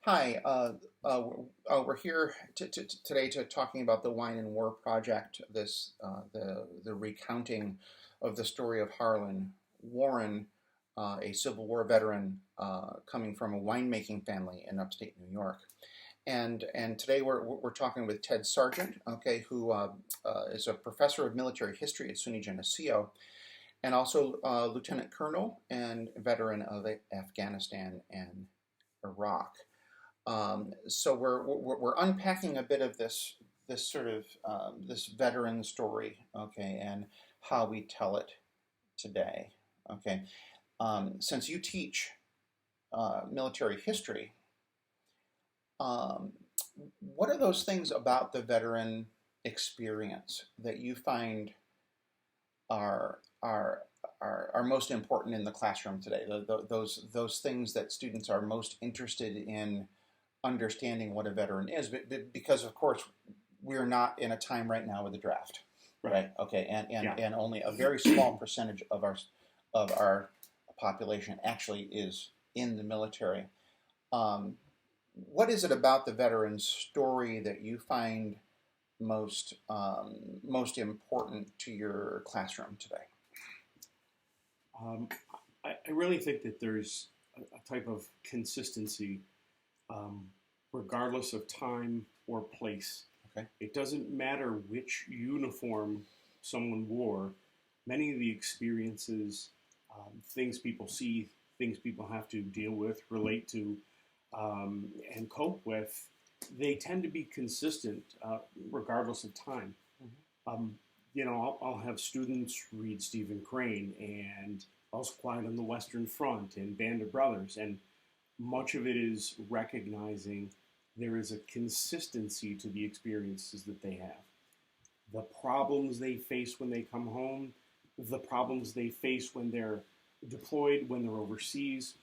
Hi, we're here today to talking about the Wine and War Project. The recounting of the story of Harlan Warren, a Civil War veteran coming from a winemaking family in upstate New York. And today we're talking with Ted Sargent, okay, who is a professor of military history at SUNY Geneseo, and also lieutenant colonel and veteran of Afghanistan and Iraq. So we're unpacking a bit of this sort of this veteran story, okay, and how we tell it today, okay. Since you teach military history, um, what are those things about the veteran experience that you find are are are most important in the classroom today? Those things that students are most interested in understanding what a veteran is, because of course we're not in a time right now with a draft, right? Okay, Yeah. and only a very small percentage of our population actually is in the military. Um, what is it about the veteran's story that you find most important to your classroom today? Um, I really think that there's a type of consistency, um, regardless of time or place. Okay. It doesn't matter which uniform someone wore. Many of the experiences, things people see, things people have to deal with, relate to, and cope with, they tend to be consistent regardless of time. Um, I'll have students read Stephen Crane and Also Quiet on the Western Front and Band of Brothers, and much of it is recognizing there is a consistency to the experiences that they have. The problems they face when they come home, the problems they face when they're deployed, when they're overseas,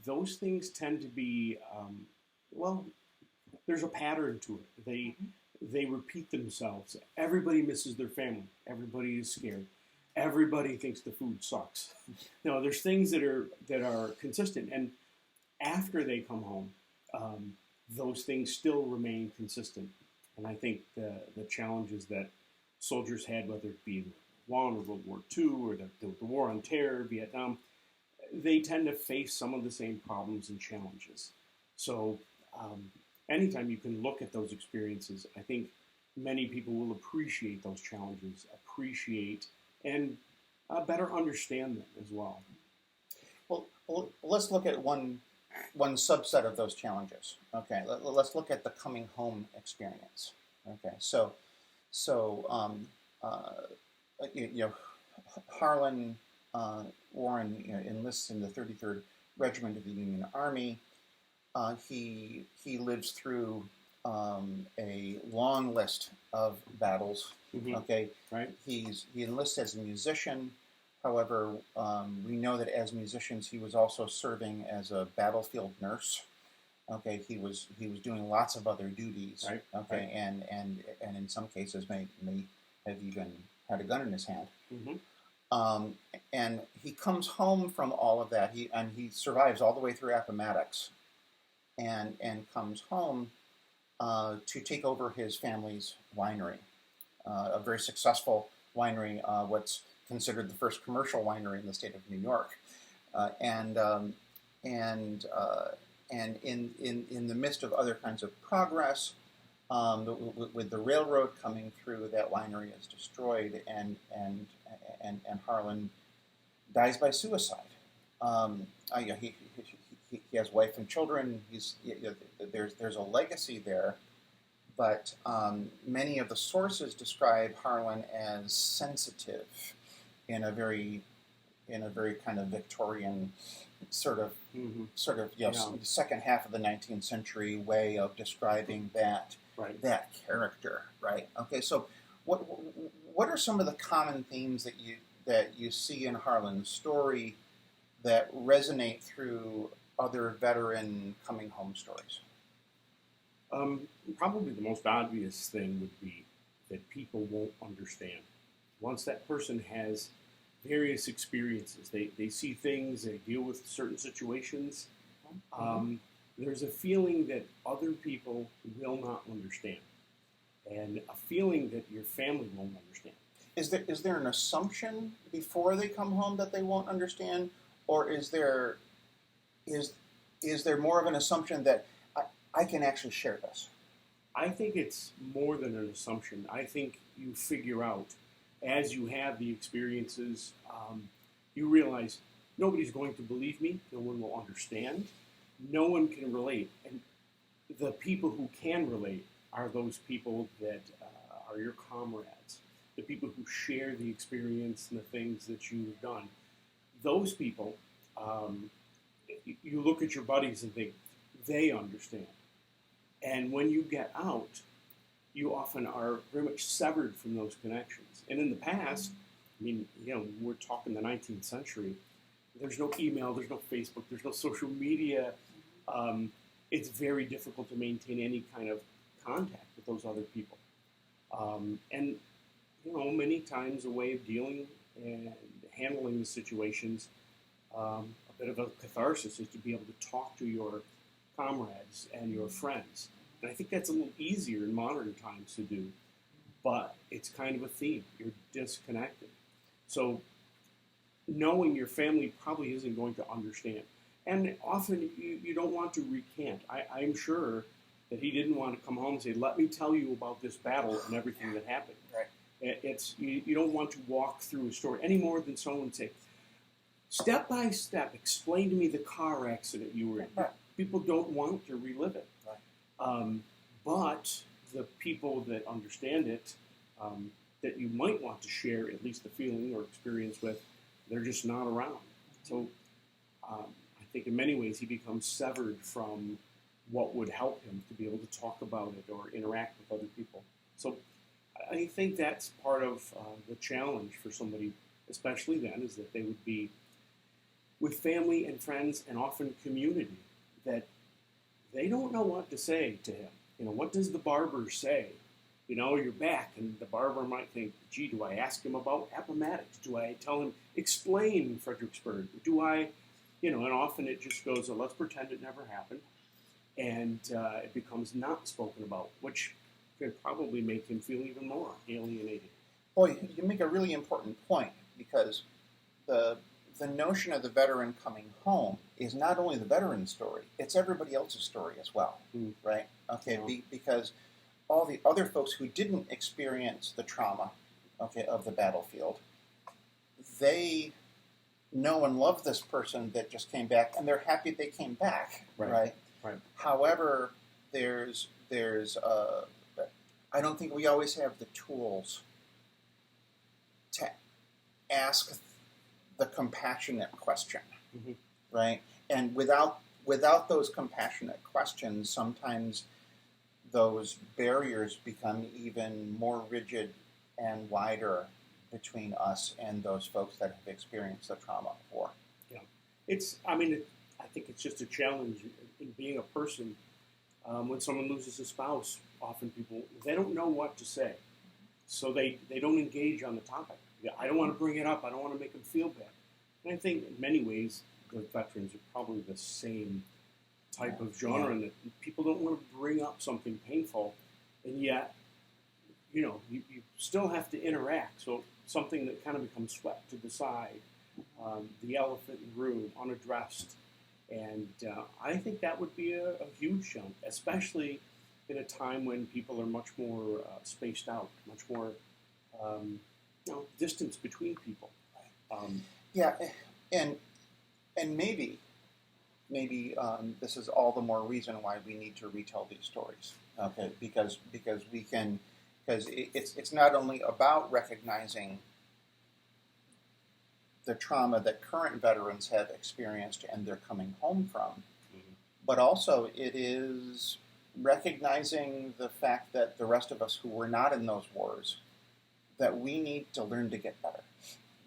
those things tend to be, well, there's a pattern to it. They repeat themselves. Everybody misses their family. Everybody is scared. Everybody thinks the food sucks. There's things that are consistent, and after they come home, those things still remain consistent. And I think the challenges that soldiers had, whether it be World War I or World War II or the War on Terror, Vietnam, they tend to face some of the same problems and challenges. So um, anytime you can look at those experiences, I think many people will appreciate those challenges, appreciate and better understand them as well. Well, let's look at one subset of those challenges. Okay, let's look at the coming home experience. Okay, so uh, you know, Harlan Warren, enlists in the 33rd Regiment of the Union Army. He lives through a long list of battles. Mm-hmm. Okay, Right? he enlists as a musician. However, we know that as musicians, he was also serving as a battlefield nurse. Okay, he was doing lots of other duties. Right. Okay, Right. And in some cases may have even had a gun in his hand. Mm-hmm. Um, and he comes home from all of that. He survives all the way through Appomattox, and comes home to take over his family's winery, a very successful winery, what's considered the first commercial winery in the state of New York, uh, and um, and and in the midst of other kinds of progress, with the railroad coming through, that winery is destroyed, and Harlan dies by suicide. He has wife and children. There's a legacy there, but many of the sources describe Harlan as sensitive in a very kind of Victorian sort of Mm-hmm. yeah. Second half of the 19th century way of describing Right. that character, right? Okay, so what what are some of the common themes that you see in Harlan's story that resonate through other veteran coming home stories? Probably the most obvious thing would be that people won't understand. Once that person has various experiences, they see things, they deal with certain situations, Mm-hmm. um, there's a feeling that other people will not understand, and a feeling that your family won't understand. Is there an assumption before they come home that they won't understand, or is there more of an assumption that I can actually share this? I think it's more than an assumption. I think you figure out as you have the experiences, you realize nobody's going to believe me, no one will understand, no one can relate. And the people who can relate are those people that are your comrades, the people who share the experience and the things that you've done. Those people, you look at your buddies and think, they understand. And when you get out, you often are very much severed from those connections. And in the past, I mean, we're talking the 19th century. There's no email, there's no Facebook, there's no social media. It's very difficult to maintain any kind of contact with those other people. And many times a way of dealing and handling the situations, a bit of a catharsis is to be able to talk to your comrades and your friends. And I think that's a little easier in modern times to do, but it's kind of a theme. You're disconnected. So knowing your family probably isn't going to understand. And often you don't want to recant. I'm sure that he didn't want to come home and say, let me tell you about this battle and everything that happened. Right. You don't want to walk through a story any more than someone say, step by step, explain to me the car accident you were in. Right. People don't want to relive it. Right. But the people that understand it, that you might want to share at least the feeling or experience with, they're just not around. So I think in many ways he becomes severed from what would help him to be able to talk about it or interact with other people. So I think that's part of the challenge for somebody, especially then, is that they would be with family and friends and often community that they don't know what to say to him. What does the barber say? You're back, and the barber might think, gee, do I ask him about Appomattox? Do I tell him, explain Fredericksburg? Do I, and often it just goes, let's pretend it never happened, and it becomes not spoken about, which could probably make him feel even more alienated. Boy, you make a really important point, because the notion of the veteran coming home is not only the veteran's story, it's everybody else's story as well, right? Okay, Yeah. Because all the other folks who didn't experience the trauma, okay, of the battlefield, they know and love this person that just came back, and they're happy they came back, right? However, I don't think we always have the tools to ask the compassionate question, right? And without those compassionate questions, sometimes those barriers become even more rigid and wider between us and those folks that have experienced the trauma before. Yeah, I think it's just a challenge in being a person. When someone loses a spouse, often people, they don't know what to say, so they don't engage on the topic. I don't want to bring it up. I don't want to make them feel bad. And I think in many ways, the veterans are probably the same type of genre, and that people don't want to bring up something painful, and yet, you still have to interact. So something that kind of becomes swept to the side, the elephant in the room, unaddressed. And I think that would be a huge jump, especially in a time when people are much more spaced out, much more distance between people. Yeah, and maybe this is all the more reason why we need to retell these stories. Okay, because it's not only about recognizing the trauma that current veterans have experienced and they're coming home from, but also it is recognizing the fact that the rest of us who were not in those wars, that we need to learn to get better.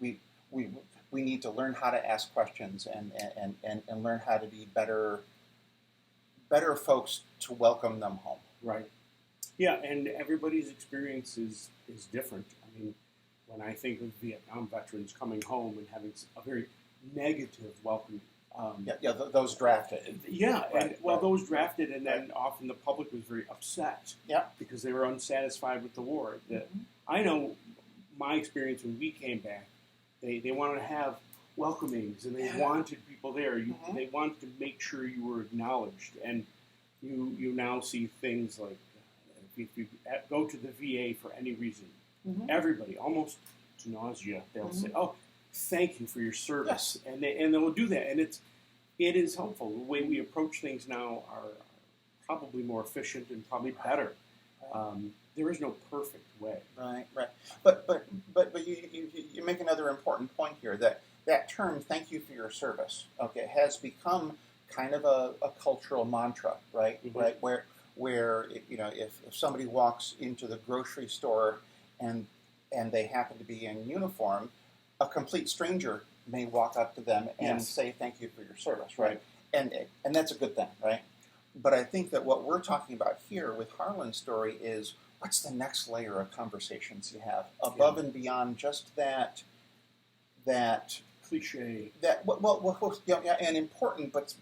We need to learn how to ask questions and learn how to be better folks to welcome them home. Right. Yeah, and everybody's experience is different. I mean, when I think of Vietnam veterans coming home and having a very negative welcome, Those drafted. Yeah, Right, and well, right. those drafted, and then often the public was very upset. Yeah. Because they were unsatisfied with the war. Mm-hmm. I know my experience when we came back. They wanted to have welcomings, and they wanted people there. They wanted to make sure you were acknowledged, and you now see things like if you go to the VA for any reason, everybody almost to nausea, they'll say, "Oh, thank you for your service," and they'll do that, and it is helpful. The way we approach things now are probably more efficient and probably better. There is no perfect way. Right. But you make another important point here that term "thank you for your service" has become kind of a cultural mantra, right? Mm-hmm. Right, where if somebody walks into the grocery store and they happen to be in uniform, a complete stranger may walk up to them and say "thank you for your service," right? And that's a good thing, right? But I think that what we're talking about here with Harlan's story is what's the next layer of conversations you have above and beyond just that cliche. And important, but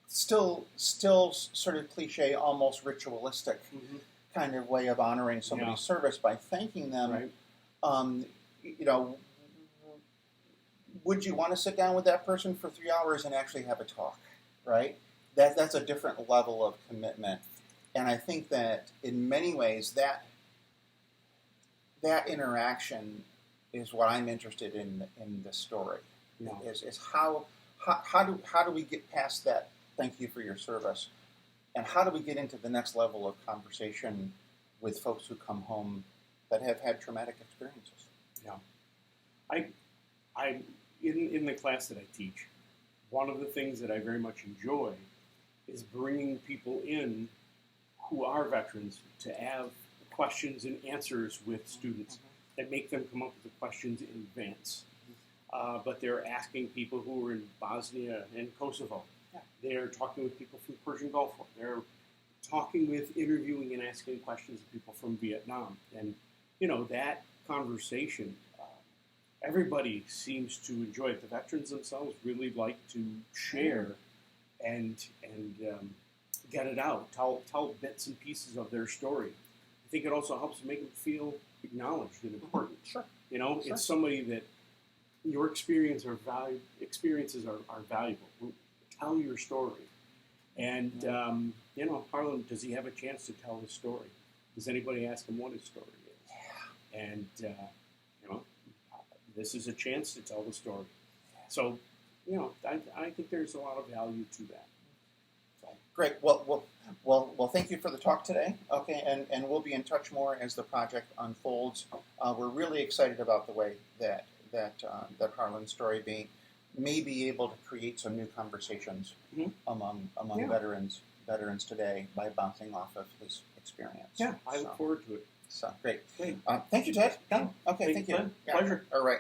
still sort of cliche, almost ritualistic kind of way of honoring somebody's service by thanking them. Right. Would you want to sit down with that person for 3 hours and actually have a talk? Right. That's a different level of commitment, and I think that in many ways that interaction is what I'm interested in this story. Yeah. Is how do we get past that "thank you for your service," and how do we get into the next level of conversation with folks who come home that have had traumatic experiences? Yeah, I in the class that I teach, one of the things that I very much enjoy is bringing people in who are veterans to have questions and answers with students that make them come up with the questions in advance. But they're asking people who are in Bosnia and Kosovo. Yeah. They're talking with people from Persian Gulf War. They're interviewing and asking questions of people from Vietnam. And, that conversation, everybody seems to enjoy it. The veterans themselves really like to share and get it out, tell bits and pieces of their story. I think it also helps make them feel acknowledged and important. Sure. It's somebody that your experiences are valuable. Tell your story. And, Harlan, does he have a chance to tell his story? Does anybody ask him what his story is? Yeah. And, this is a chance to tell the story. So, I think there's a lot of value to that. So. Great. Well, thank you for the talk today. Okay, and we'll be in touch more as the project unfolds. We're really excited about the way that Harlan's story may be able to create some new conversations among veterans today by bouncing off of his experience. Yeah, I look forward to it. So great. Great. Thank you, Ted. Okay, thank you. Pleasure. All right.